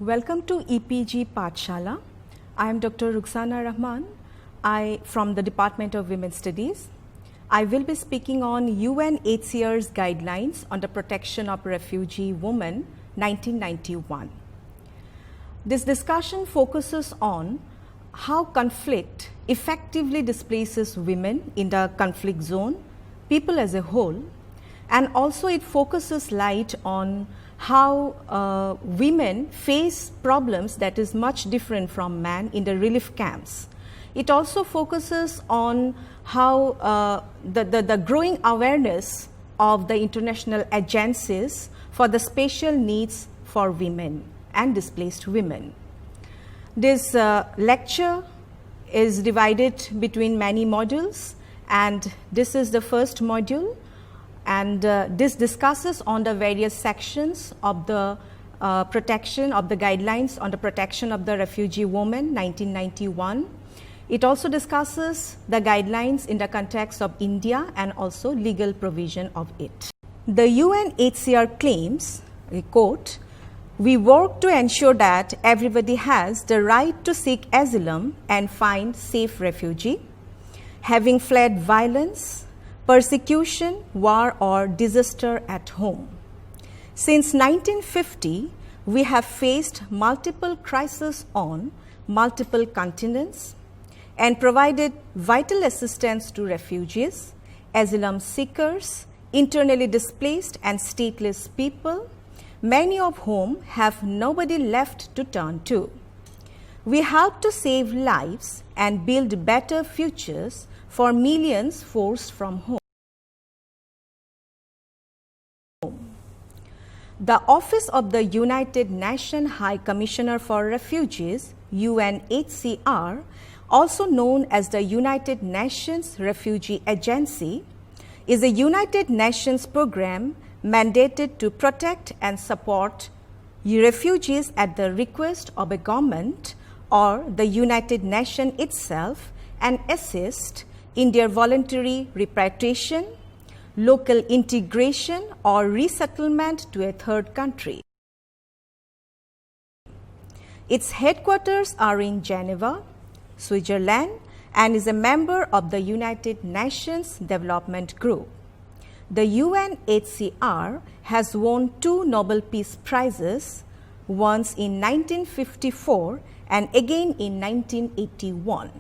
Welcome to EPG Pathshala. I am Dr. Rukhsana Rahman. From the Department of Women's Studies. I will be speaking on UNHCR's Guidelines on the Protection of Refugee Women, 1991. This discussion focuses on how conflict effectively displaces women in the conflict zone, people as a whole, and also it focuses light on how women face problems that is much different from men in the relief camps. It also focuses on how the growing awareness of the international agencies for the special needs for women and displaced women. This lecture is divided between many modules, and this is the first module, and this discusses on the various sections of the protection of the guidelines on the protection of the refugee woman 1991. It also discusses the guidelines in the context of India and also legal provision of it. The UNHCR claims, I quote, "We work to ensure that everybody has the right to seek asylum and find safe refuge, having fled violence, persecution, war, or disaster at home. Since 1950, we have faced multiple crises on multiple continents and provided vital assistance to refugees, asylum seekers, internally displaced and stateless people, many of whom have nobody left to turn to. We help to save lives and build better futures for millions forced from home." The Office of the United Nations High Commissioner for Refugees, UNHCR, also known as the United Nations Refugee Agency, is a United Nations program mandated to protect and support refugees at the request of a government or the United Nations itself, and assist in their voluntary repatriation, local integration, or resettlement to a third country. Its headquarters are in Geneva, Switzerland, and is a member of the United Nations Development Group. The UNHCR has won 2 Nobel Peace Prizes, once in 1954 and again in 1981.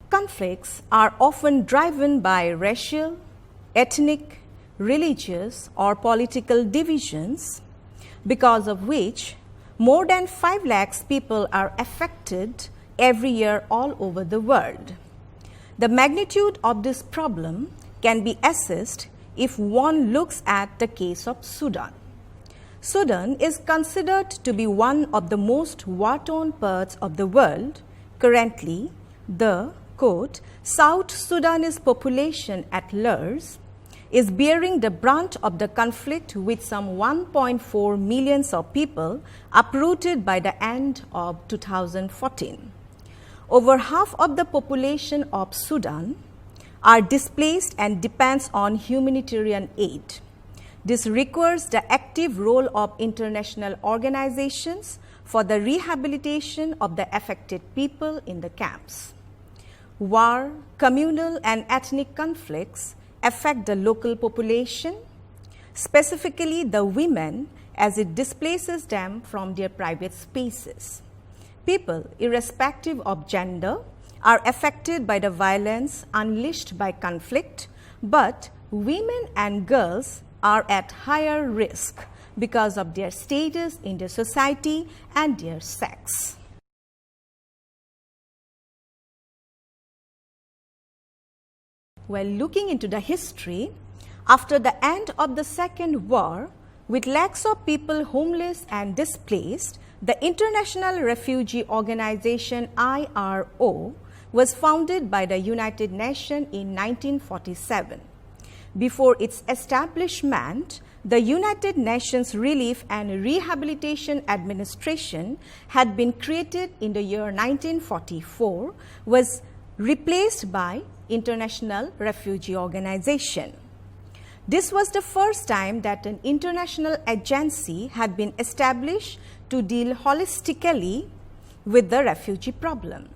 Conflicts are often driven by racial, ethnic, religious, or political divisions, because of which more than 5 lakhs people are affected every year all over the world. The magnitude of this problem can be assessed if one looks at the case of Sudan. Sudan is considered to be one of the most war-torn parts of the world. Currently, the quote, "South Sudanese population at large is bearing the brunt of the conflict, with some 1.4 million of people uprooted by the end of 2014. Over half of the population of Sudan are displaced and depends on humanitarian aid. This requires the active role of international organizations for the rehabilitation of the affected people in the camps. War, communal and ethnic conflicts affect the local population, specifically the women, as it displaces them from their private spaces. People, irrespective of gender, are affected by the violence unleashed by conflict, but women and girls are at higher risk because of their status in the society and their sex." Well, looking into the history, after the end of the Second War, with lakhs of people homeless and displaced, the International Refugee Organization IRO was founded by the United Nations in 1947. Before its establishment, the United Nations Relief and Rehabilitation Administration had been created in the year 1944, was replaced by International Refugee Organization. This was the first time that an international agency had been established to deal holistically with the refugee problem.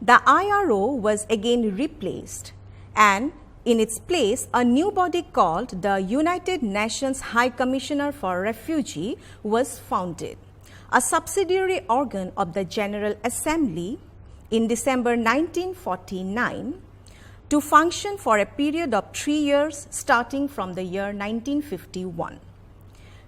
The IRO was again replaced, and in its place, a new body called the United Nations High Commissioner for Refugee was founded, a subsidiary organ of the General Assembly in December 1949, to function for a period of 3 years starting from the year 1951.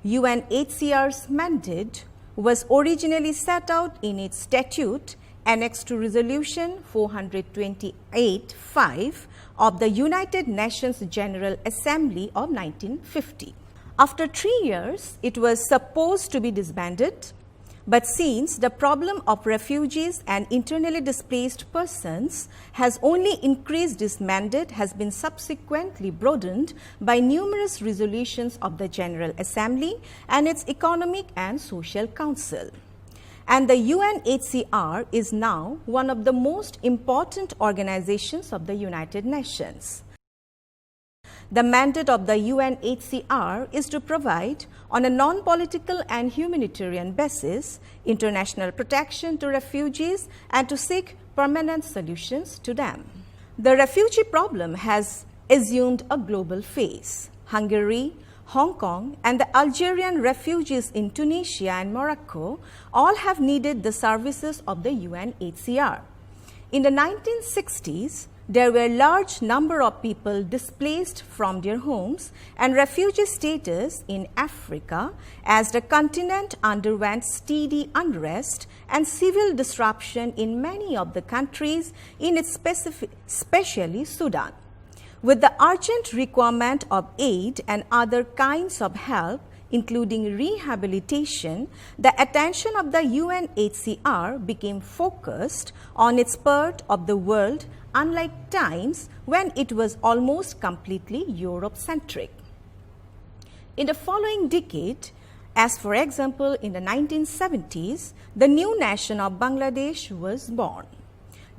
UNHCR's mandate was originally set out in its statute annexed to Resolution 428-5 of the United Nations General Assembly of 1950. After 3 years, it was supposed to be disbanded, but since the problem of refugees and internally displaced persons has only increased, this mandate has been subsequently broadened by numerous resolutions of the General Assembly and its Economic and Social Council. And the UNHCR is now one of the most important organizations of the United Nations. The mandate of the UNHCR is to provide, on a non-political and humanitarian basis, international protection to refugees and to seek permanent solutions to them. The refugee problem has assumed a global face. Hungary, Hong Kong, and the Algerian refugees in Tunisia and Morocco all have needed the services of the UNHCR. In the 1960s, there were a large number of people displaced from their homes and refugee status in Africa as the continent underwent steady unrest and civil disruption in many of the countries, in its especially Sudan. With the urgent requirement of aid and other kinds of help, including rehabilitation, the attention of the UNHCR became focused on its part of the world, unlike times when it was almost completely Europe-centric. In the following decade, as for example in the 1970s, the new nation of Bangladesh was born.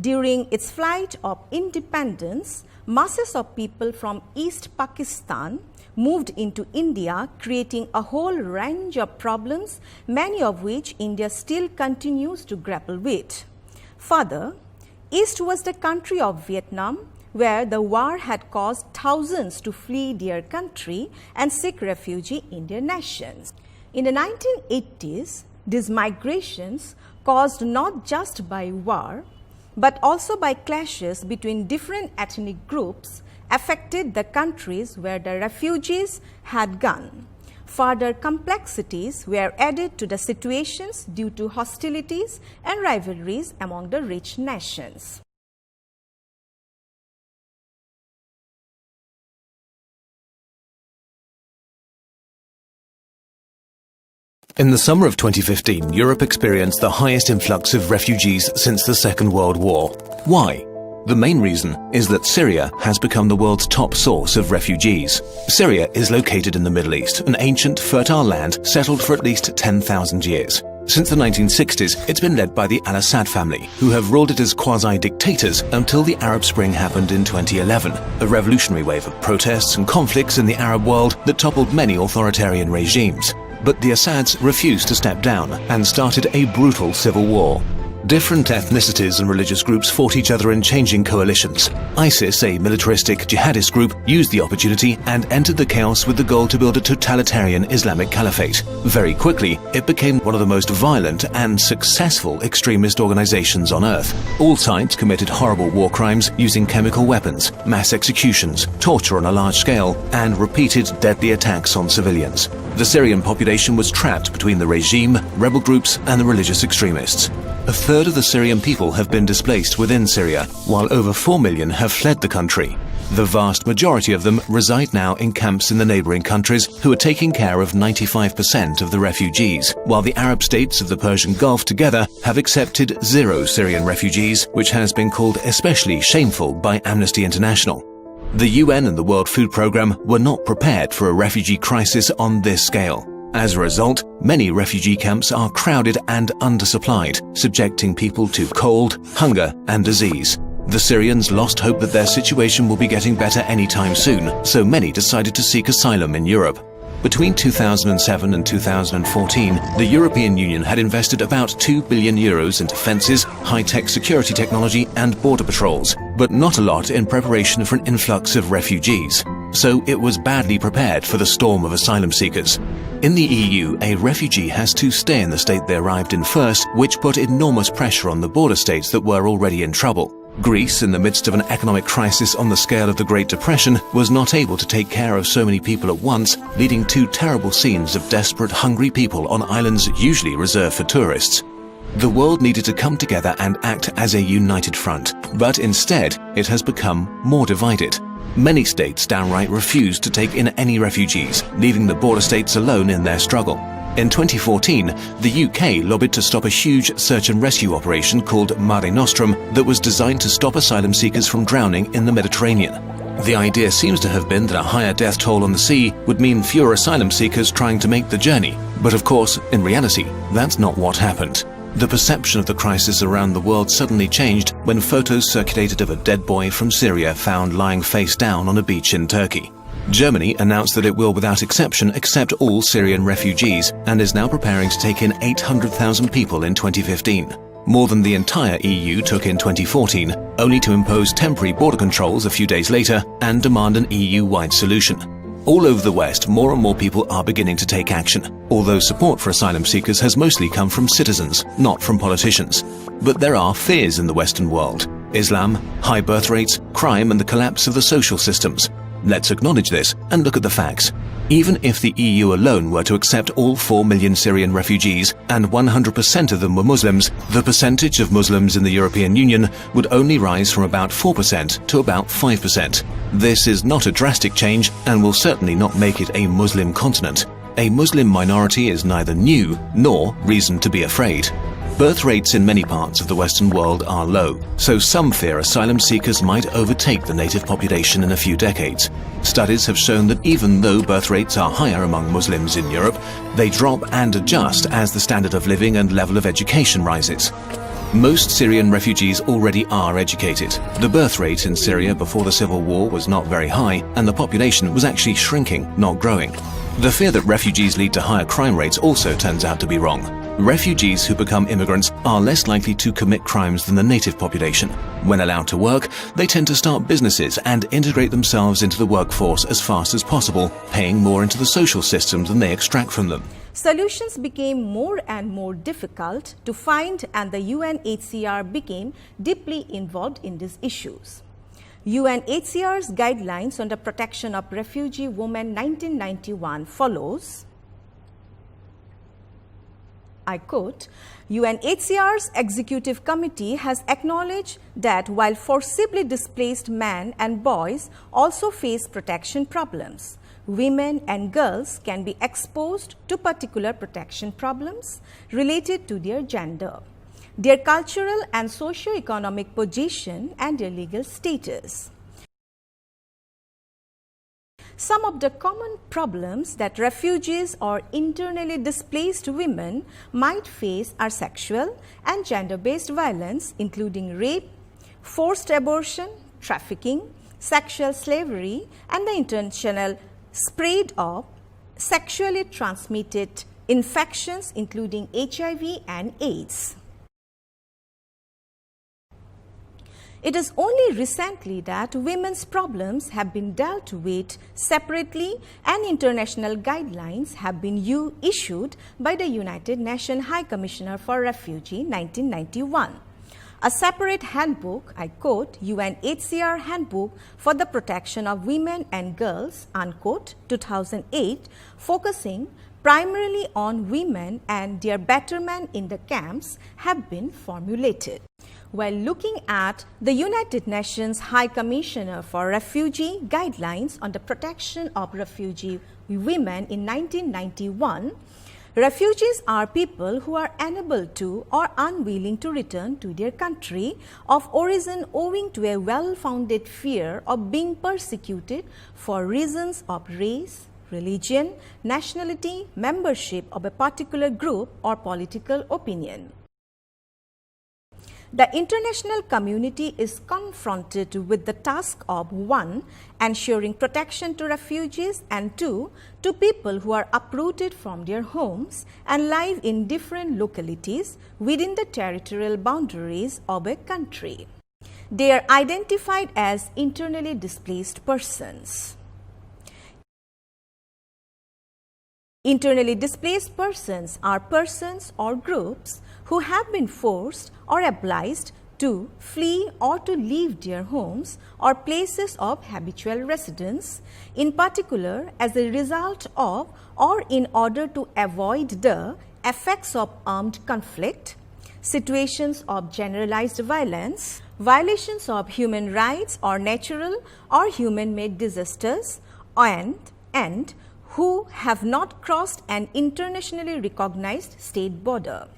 During its flight of independence, masses of people from East Pakistan moved into India, creating a whole range of problems, many of which India still continues to grapple with. Further, East was the country of Vietnam, where the war had caused thousands to flee their country and seek refuge in their nations. In the 1980s, these migrations, caused not just by war, but also by clashes between different ethnic groups, affected the countries where the refugees had gone. Further complexities were added to the situations due to hostilities and rivalries among the rich nations. In the summer of 2015, Europe experienced the highest influx of refugees since the Second World War. Why? The main reason is that Syria has become the world's top source of refugees. Syria is located in the Middle East, an ancient, fertile land settled for at least 10,000 years. Since the 1960s, it's been led by the al-Assad family, who have ruled it as quasi-dictators until the Arab Spring happened in 2011, a revolutionary wave of protests and conflicts in the Arab world that toppled many authoritarian regimes. But the Assads refused to step down and started a brutal civil war. Different ethnicities and religious groups fought each other in changing coalitions. ISIS, a militaristic jihadist group, used the opportunity and entered the chaos with the goal to build a totalitarian Islamic caliphate. Very quickly, it became one of the most violent and successful extremist organizations on earth. All sides committed horrible war crimes using chemical weapons, mass executions, torture on a large scale, and repeated deadly attacks on civilians. The Syrian population was trapped between the regime, rebel groups, and the religious extremists. A third of the Syrian people have been displaced within Syria, while over 4 million have fled the country. The vast majority of them reside now in camps in the neighboring countries, who are taking care of 95% of the refugees, while the Arab states of the Persian Gulf together have accepted 0 Syrian refugees, which has been called especially shameful by Amnesty International. The UN and the World Food Programme were not prepared for a refugee crisis on this scale. As a result, many refugee camps are crowded and undersupplied, subjecting people to cold, hunger, and disease. The Syrians lost hope that their situation will be getting better anytime soon, so many decided to seek asylum in Europe. Between 2007 and 2014, the European Union had invested about €2 billion in defences, high-tech security technology and border patrols, but not a lot in preparation for an influx of refugees. So it was badly prepared for the storm of asylum seekers. In the EU, a refugee has to stay in the state they arrived in first, which put enormous pressure on the border states that were already in trouble. Greece, in the midst of an economic crisis on the scale of the Great Depression, was not able to take care of so many people at once, leading to terrible scenes of desperate, hungry people on islands usually reserved for tourists. The world needed to come together and act as a united front, but instead it has become more divided. Many states downright refused to take in any refugees, leaving the border states alone in their struggle. In 2014, the UK lobbied to stop a huge search and rescue operation called Mare Nostrum that was designed to stop asylum seekers from drowning in the Mediterranean. The idea seems to have been that a higher death toll on the sea would mean fewer asylum seekers trying to make the journey. But of course, in reality, that's not what happened. The perception of the crisis around the world suddenly changed when photos circulated of a dead boy from Syria found lying face down on a beach in Turkey. Germany announced that it will, without exception, accept all Syrian refugees and is now preparing to take in 800,000 people in 2015. More than the entire EU took in 2014, only to impose temporary border controls a few days later and demand an EU-wide solution. All over the West, more and more people are beginning to take action, although support for asylum seekers has mostly come from citizens, not from politicians. But there are fears in the Western world: Islam, high birth rates, crime and the collapse of the social systems. Let's acknowledge this and look at the facts. Even if the EU alone were to accept all 4 million Syrian refugees and 100% of them were Muslims, the percentage of Muslims in the European Union would only rise from about 4% to about 5%. This is not a drastic change and will certainly not make it a Muslim continent. A Muslim minority is neither new nor reason to be afraid. Birth rates in many parts of the Western world are low, so some fear asylum seekers might overtake the native population in a few decades. Studies have shown that even though birth rates are higher among Muslims in Europe, they drop and adjust as the standard of living and level of education rises. Most Syrian refugees already are educated. The birth rate in Syria before the civil war was not very high, and the population was actually shrinking, not growing. The fear that refugees lead to higher crime rates also turns out to be wrong. Refugees who become immigrants are less likely to commit crimes than the native population. When allowed to work, they tend to start businesses and integrate themselves into the workforce as fast as possible, paying more into the social systems than they extract from them. Solutions became more and more difficult to find, and the UNHCR became deeply involved in these issues. UNHCR's guidelines on the protection of refugee women 1991 follows. I quote, UNHCR's Executive Committee has acknowledged that while forcibly displaced men and boys also face protection problems, women and girls can be exposed to particular protection problems related to their gender, their cultural and socio-economic position, and their legal status. Some of the common problems that refugees or internally displaced women might face are sexual and gender-based violence, including rape, forced abortion, trafficking, sexual slavery, and the intentional spread of sexually transmitted infections, including HIV and AIDS. It is only recently that women's problems have been dealt with separately, and international guidelines have been issued by the United Nations High Commissioner for Refugee 1991. A separate handbook, I quote, UNHCR Handbook for the Protection of Women and Girls, unquote, 2008, focusing primarily on women and their betterment in the camps, have been formulated. While looking at the United Nations High Commissioner for Refugee guidelines on the protection of refugee women in 1991, refugees are people who are unable to or unwilling to return to their country of origin owing to a well-founded fear of being persecuted for reasons of race, religion, nationality, membership of a particular group, or political opinion. The international community is confronted with the task of 1. Ensuring protection to refugees, and 2. To people who are uprooted from their homes and live in different localities within the territorial boundaries of a country. They are identified as internally displaced persons. Internally displaced persons are persons or groups who have been forced or obliged to flee or to leave their homes or places of habitual residence, in particular as a result of or in order to avoid the effects of armed conflict, situations of generalized violence, violations of human rights or natural or human-made disasters, and who have not crossed an internationally recognized state border.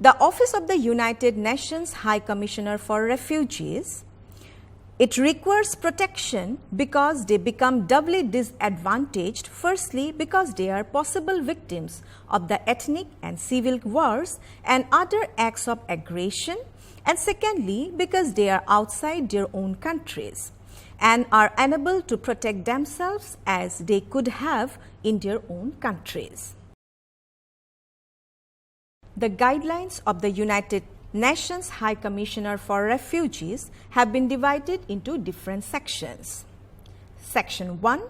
The Office of the United Nations High Commissioner for Refugees, it requires protection because they become doubly disadvantaged, firstly because they are possible victims of the ethnic and civil wars and other acts of aggression, and secondly because they are outside their own countries and are unable to protect themselves as they could have in their own countries. The guidelines of the United Nations High Commissioner for Refugees have been divided into different sections. Section 1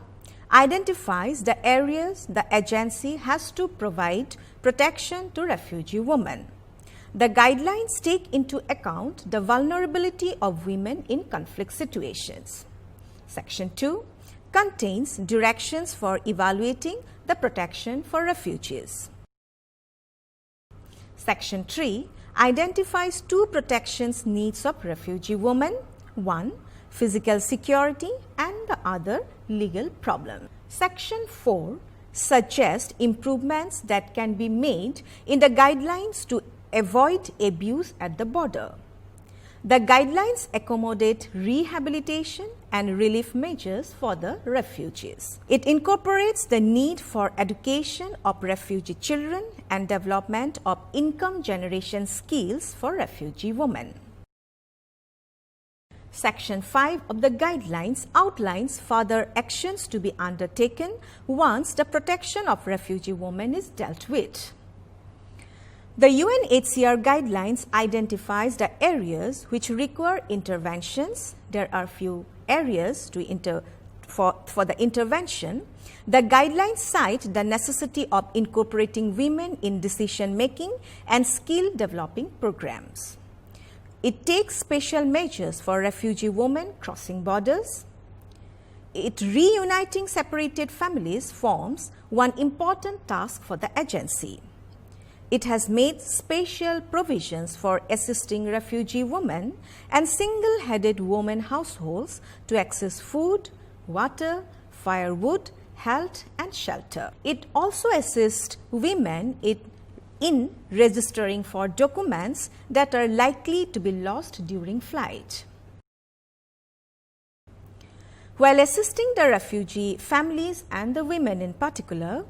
identifies the areas the agency has to provide protection to refugee women. The guidelines take into account the vulnerability of women in conflict situations. Section 2 contains directions for evaluating the protection for refugees. Section 3 identifies 2 protection needs of refugee women, one physical security and the other legal problem. Section 4 suggests improvements that can be made in the guidelines to avoid abuse at the border. The guidelines accommodate rehabilitation and relief measures for the refugees. It incorporates the need for education of refugee children and development of income generation skills for refugee women. Section 5 of the guidelines outlines further actions to be undertaken once the protection of refugee women is dealt with. The UNHCR guidelines identifies the areas which require interventions. There are few areas for the intervention. The guidelines cite the necessity of incorporating women in decision making and skill developing programs. It takes special measures for refugee women crossing borders. It reuniting separated families forms one important task for the agency. It has made special provisions for assisting refugee women and single-headed women households to access food, water, firewood, health and shelter. It also assists women in registering for documents that are likely to be lost during flight. While assisting the refugee families and the women in particular,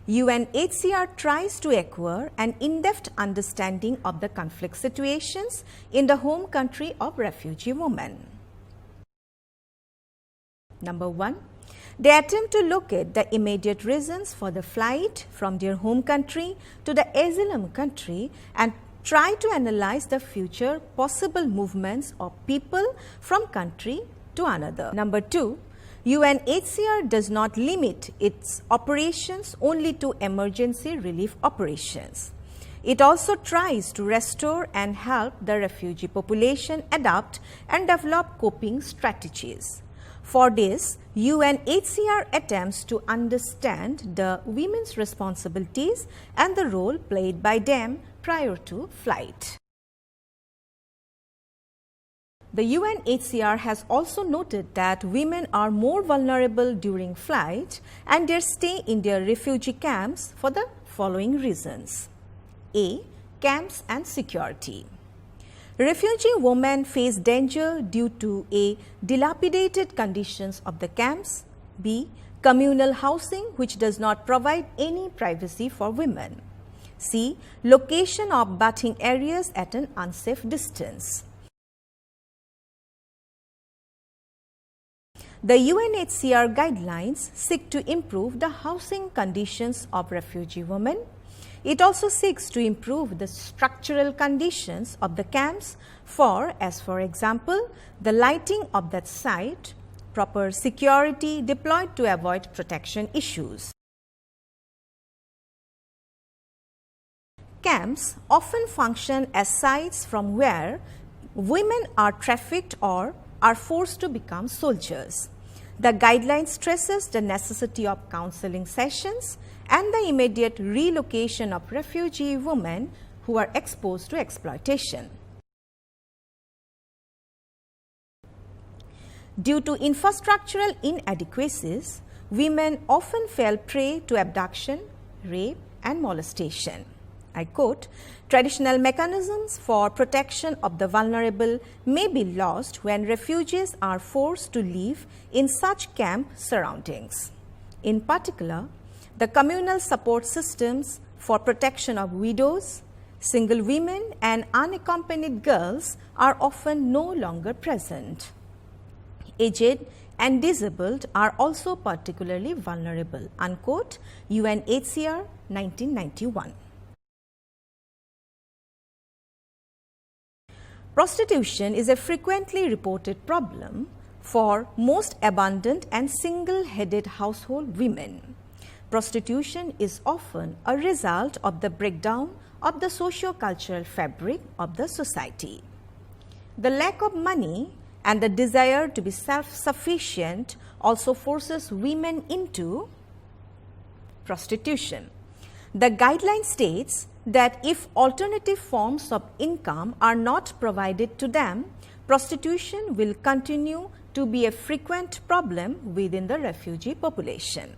UNHCR tries to acquire an in-depth understanding of the conflict situations in the home country of refugee women. Number 1, they attempt to locate the immediate reasons for the flight from their home country to the asylum country and try to analyze the future possible movements of people from country to another. Number 2, UNHCR does not limit its operations only to emergency relief operations. It also tries to restore and help the refugee population adapt and develop coping strategies. For this, UNHCR attempts to understand the women's responsibilities and the role played by them prior to flight. The UNHCR has also noted that women are more vulnerable during flight and their stay in their refugee camps for the following reasons. A. Camps and security. Refugee women face danger due to A. Dilapidated conditions of the camps, B. Communal housing which does not provide any privacy for women, C. Location of bathing areas at an unsafe distance. The UNHCR guidelines seek to improve the housing conditions of refugee women. It also seeks to improve the structural conditions of the camps for example, the lighting of that site, proper security deployed to avoid protection issues. Camps often function as sites from where women are trafficked or are forced to become soldiers. The guideline stresses the necessity of counseling sessions and the immediate relocation of refugee women who are exposed to exploitation. Due to infrastructural inadequacies, women often fell prey to abduction, rape, and molestation. I quote, "Traditional mechanisms for protection of the vulnerable may be lost when refugees are forced to live in such camp surroundings. In particular, the communal support systems for protection of widows, single women, and unaccompanied girls are often no longer present. Aged and disabled are also particularly vulnerable." Unquote, UNHCR 1991. Prostitution is a frequently reported problem for most abundant and single-headed household women. Prostitution is often a result of the breakdown of the socio-cultural fabric of the society. The lack of money and the desire to be self-sufficient also forces women into prostitution. The guideline states that if alternative forms of income are not provided to them, prostitution will continue to be a frequent problem within the refugee population.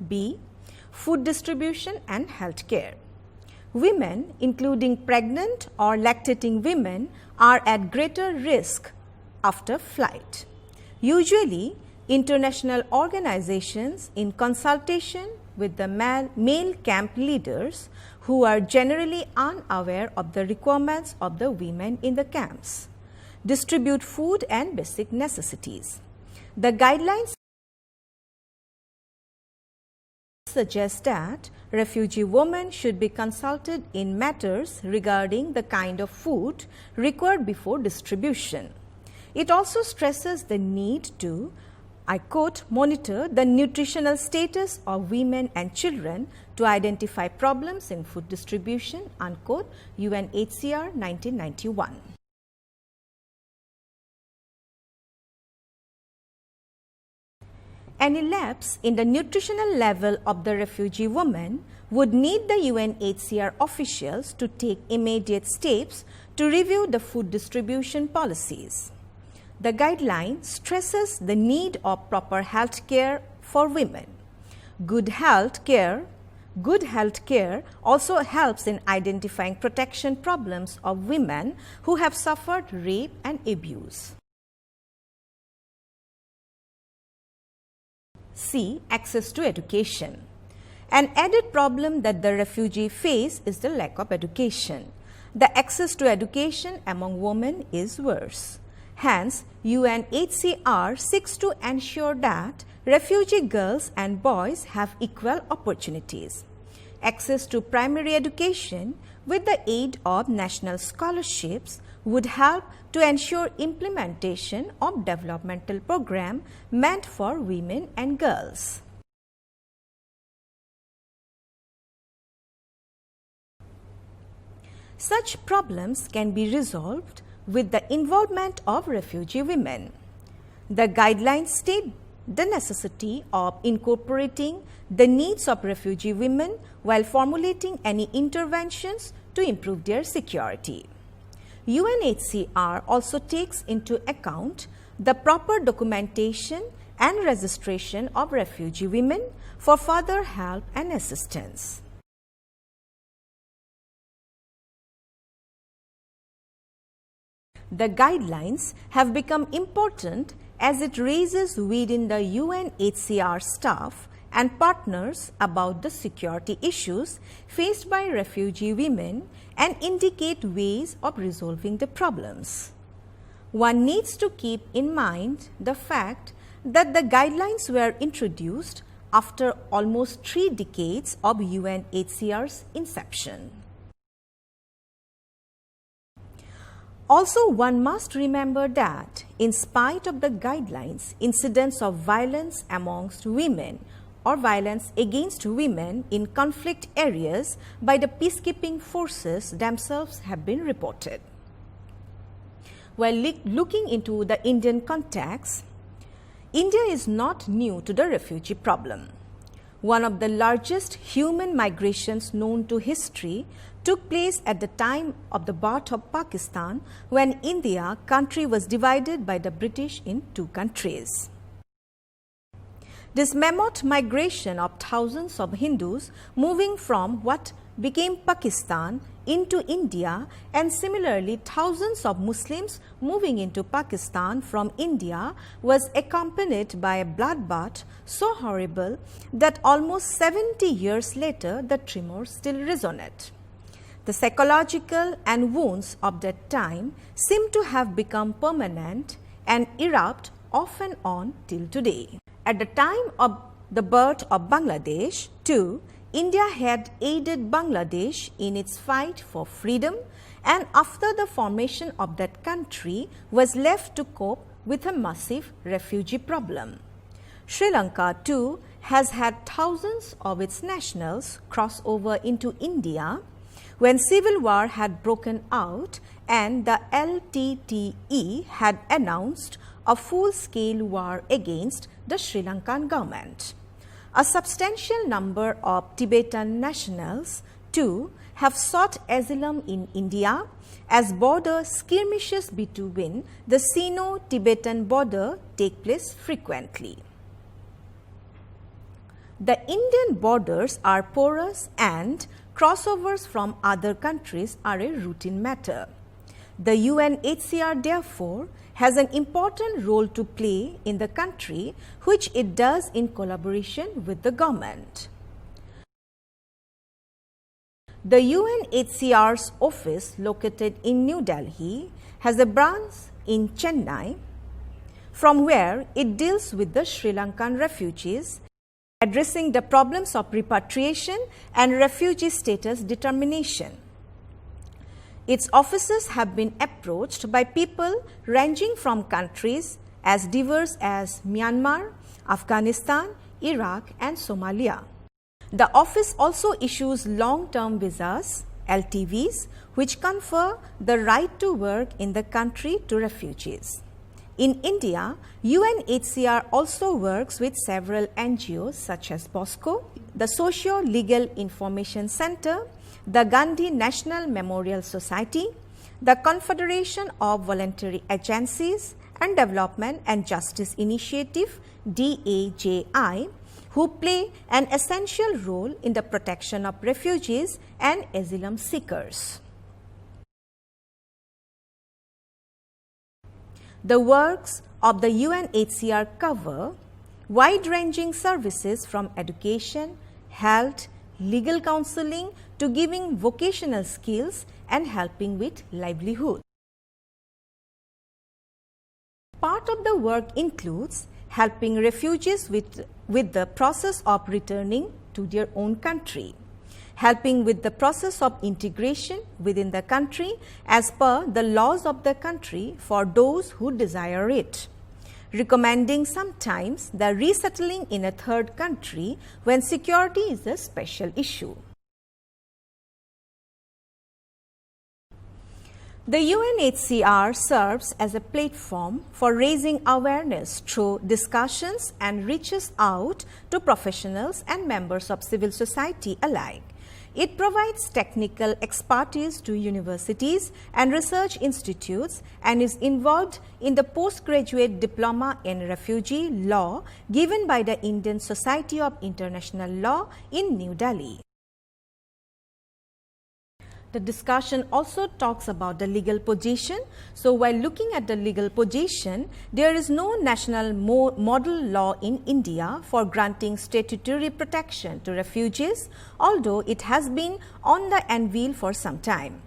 B. Food distribution and health care. Women, including pregnant or lactating women, are at greater risk after flight. Usually, international organizations, in consultation with the male camp leaders who are generally unaware of the requirements of the women in the camps, distribute food and basic necessities. The guidelines suggest that refugee women should be consulted in matters regarding the kind of food required before distribution. It also stresses the need to, I quote, "monitor the nutritional status of women and children to identify problems in food distribution," unquote, UNHCR 1991. Any lapse in the nutritional level of the refugee woman would need the UNHCR officials to take immediate steps to review the food distribution policies. The guideline stresses the need of proper health care for women. Good health care also helps in identifying protection problems of women who have suffered rape and abuse. C. Access to education. An added problem that the refugee face is the lack of education. The access to education among women is worse. Hence, UNHCR seeks to ensure that refugee girls and boys have equal opportunities. Access to primary education with the aid of national scholarships would help to ensure implementation of developmental programs meant for women and girls. Such problems can be resolved with the involvement of refugee women. The guidelines state the necessity of incorporating the needs of refugee women while formulating any interventions to improve their security. UNHCR also takes into account the proper documentation and registration of refugee women for further help and assistance. The guidelines have become important as it raises within the UNHCR staff and partners about the security issues faced by refugee women and indicate ways of resolving the problems. One needs to keep in mind the fact that the guidelines were introduced after almost 3 decades of UNHCR's inception. Also, one must remember that in spite of the guidelines, incidents of violence amongst women or violence against women in conflict areas by the peacekeeping forces themselves have been reported. While looking into the Indian context, India is not new to the refugee problem. One of the largest human migrations known to history took place at the time of the birth of Pakistan, when India country was divided by the British in 2 countries. This mammoth migration of thousands of Hindus moving from what became Pakistan into India, and similarly thousands of Muslims moving into Pakistan from India, was accompanied by a bloodbath so horrible that almost 70 years later the tremors still resonate. The psychological and wounds of that time seem to have become permanent and erupt off and on till today. At the time of the birth of Bangladesh, too, India had aided Bangladesh in its fight for freedom, and after the formation of that country was left to cope with a massive refugee problem. Sri Lanka too has had thousands of its nationals cross over into India when civil war had broken out and the LTTE had announced a full-scale war against the Sri Lankan government. A substantial number of Tibetan nationals too have sought asylum in India as border skirmishes between the Sino-Tibetan border take place frequently. The Indian borders are porous and crossovers from other countries are a routine matter. The UNHCR therefore has an important role to play in the country, which it does in collaboration with the government. The UNHCR's office located in New Delhi has a branch in Chennai, from where it deals with the Sri Lankan refugees, addressing the problems of repatriation and refugee status determination. Its officers have been approached by people ranging from countries as diverse as Myanmar, Afghanistan, Iraq and Somalia. The office also issues long-term visas, LTVs, which confer the right to work in the country to refugees. In India, UNHCR also works with several NGOs such as BOSCO, the Socio-Legal Information Center, the Gandhi National Memorial Society, the Confederation of Voluntary Agencies and Development and Justice Initiative DAJI, who play an essential role in the protection of refugees and asylum seekers. The works of the UNHCR cover wide-ranging services from education, health, legal counseling to giving vocational skills and helping with livelihood. Part of the work includes helping refugees with the process of returning to their own country, helping with the process of integration within the country as per the laws of the country for those who desire it, recommending sometimes the resettling in a third country when security is a special issue. The UNHCR serves as a platform for raising awareness through discussions and reaches out to professionals and members of civil society alike. It provides technical expertise to universities and research institutes and is involved in the postgraduate diploma in refugee law given by the Indian Society of International Law in New Delhi. The discussion also talks about the legal position. So while looking at the legal position, there is no national model law in India for granting statutory protection to refugees, although it has been on the anvil for some time.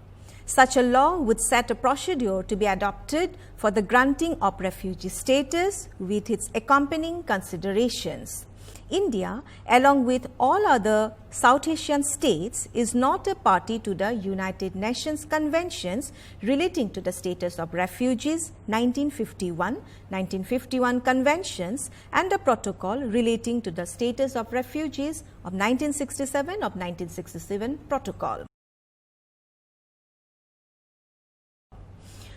Such a law would set a procedure to be adopted for the granting of refugee status with its accompanying considerations. India, along with all other South Asian states, is not a party to the United Nations Conventions relating to the status of refugees 1951 Conventions and the protocol relating to the status of refugees of 1967 Protocol.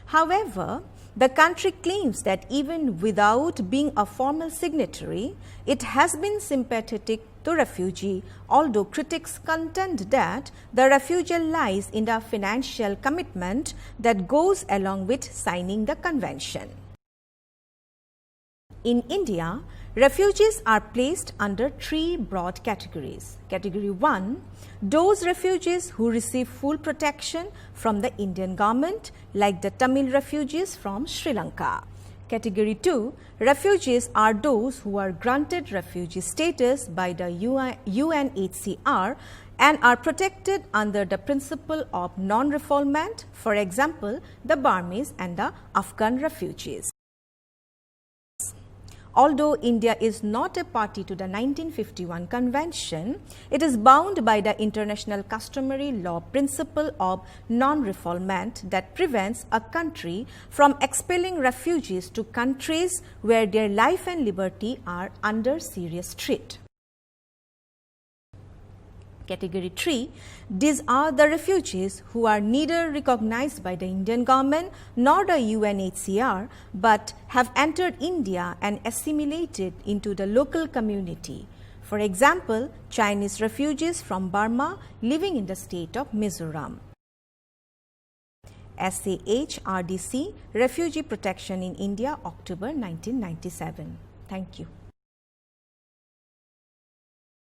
However, the country claims that even without being a formal signatory, it has been sympathetic to refugee, although critics contend that the refusal lies in the financial commitment that goes along with signing the convention. In India, refugees are placed under three broad categories. Category 1, those refugees who receive full protection from the Indian government, like the Tamil refugees from Sri Lanka. Category 2, refugees are those who are granted refugee status by the UNHCR and are protected under the principle of non-refoulement, for example, the Burmese and the Afghan refugees. Although India is not a party to the 1951 Convention, it is bound by the international customary law principle of non-refoulement that prevents a country from expelling refugees to countries where their life and liberty are under serious threat. Category 3, these are the refugees who are neither recognized by the Indian government nor the UNHCR but have entered India and assimilated into the local community. For example, Chinese refugees from Burma living in the state of Mizoram. SAH RDC, Refugee Protection in India, October 1997. Thank you.